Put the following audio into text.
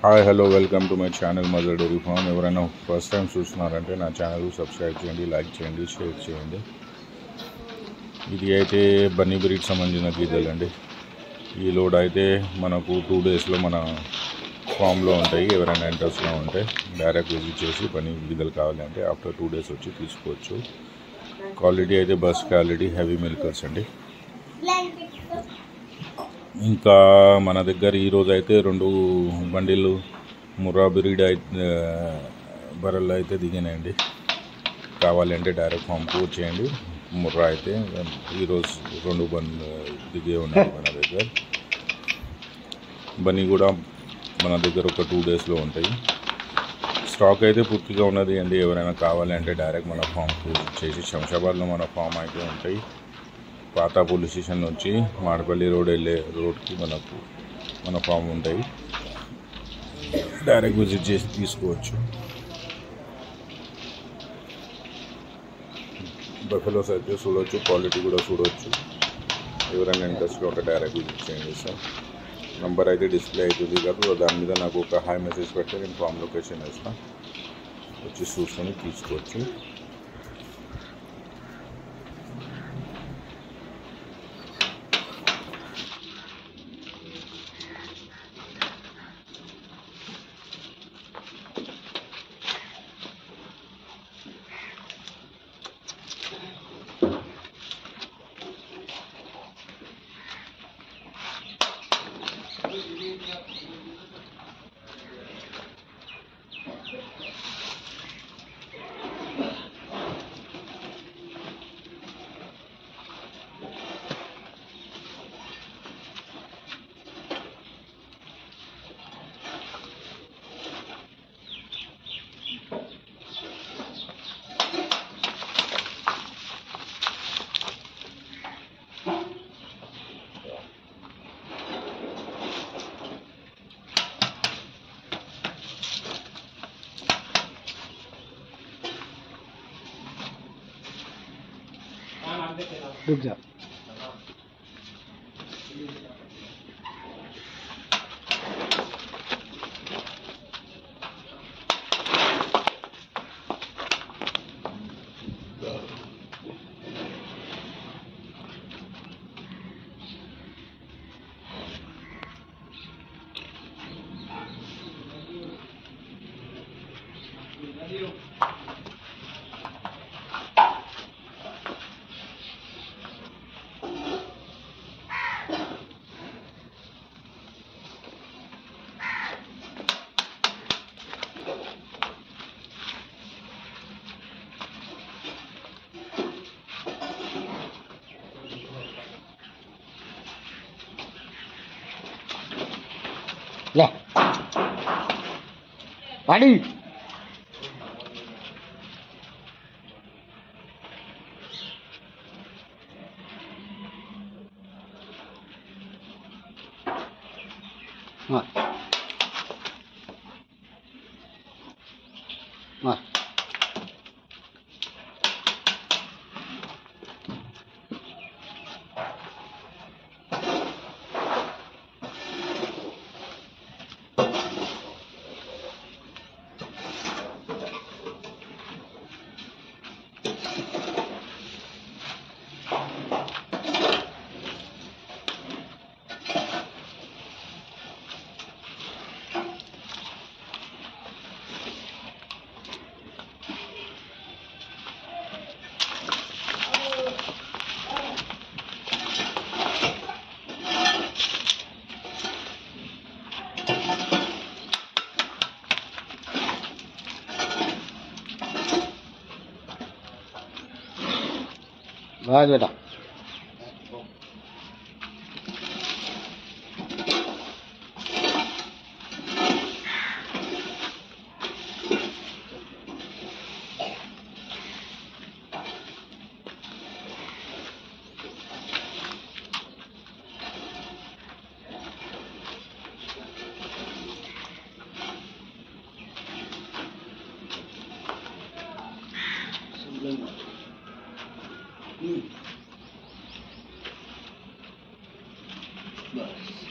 Hi hello welcome to my channel mother dairy farm. ఎవరైనా first time చూస్తున్నారంటే నా channel subscribe చేయండి, like చేయండి, షేర్ చేయండి. ఇది అయితే బన్నీ బ్రీడ్ సంబంధించిన గీదెలండి. ఈ లోడ్ అయితే మనకు 2 డేస్లో మన ఫామ్లో ఉంటాయి. ఎవరైనా ఇంట్రెస్ట్గా ఉంటే డైరెక్ట్ విజిట్ చేసి బన్నీ గీదెలు కావాలంటే ఆఫ్టర్ 2 డేస్ వచ్చి తీసుకోవచ్చు. క్వాలిటీ అయితే బస్ క్వాలిటీ, హెవీ మిల్కర్స్ అండి. ఇంకా మన దగ్గర ఈరోజు అయితే 2 బండిలు ముర్రా బ్రీడ్ అయితే బర్రెలు అయితే దిగినాయండి. కావాలంటే డైరెక్ట్ ఫామ్కు వచ్చేయండి. ముర్రా అయితే ఈరోజు 2 బండ్లు దిగే ఉన్నాయి మన దగ్గర. బన్నీ కూడా మన దగ్గర ఒక 2 డేస్లో ఉంటాయి. స్టాక్ అయితే పూర్తిగా ఉన్నది అండి. ఎవరైనా కావాలంటే డైరెక్ట్ మన ఫామ్కు చేసి శంషాబాద్లో మన ఫామ్ అయితే ఉంటాయి. పాత పోలీస్ స్టేషన్ నుంచి మాడపల్లి రోడ్ వెళ్ళే రోడ్కి మన ఫామ్ ఉంటాయి. డైరెక్ట్ విజిట్ చేసి తీసుకోవచ్చు. బఫెలోస్ అయితే చూడవచ్చు, క్వాలిటీ కూడా చూడవచ్చు. ఎవరైనా ఇంట్రెస్ట్గా ఉంటే డైరెక్ట్ విజిట్ చేయండి సార్. నంబర్ అయితే డిస్ప్లే అవుతుంది కదా, దాని మీద నాకు ఒక హాయ్ మెసేజ్ పెడితే నేను ఫామ్ లొకేషన్ వేస్తాను, వచ్చి చూసుకొని తీసుకోవచ్చు. रुक जा। ला पानी हाँ हाँ बस बेटा बस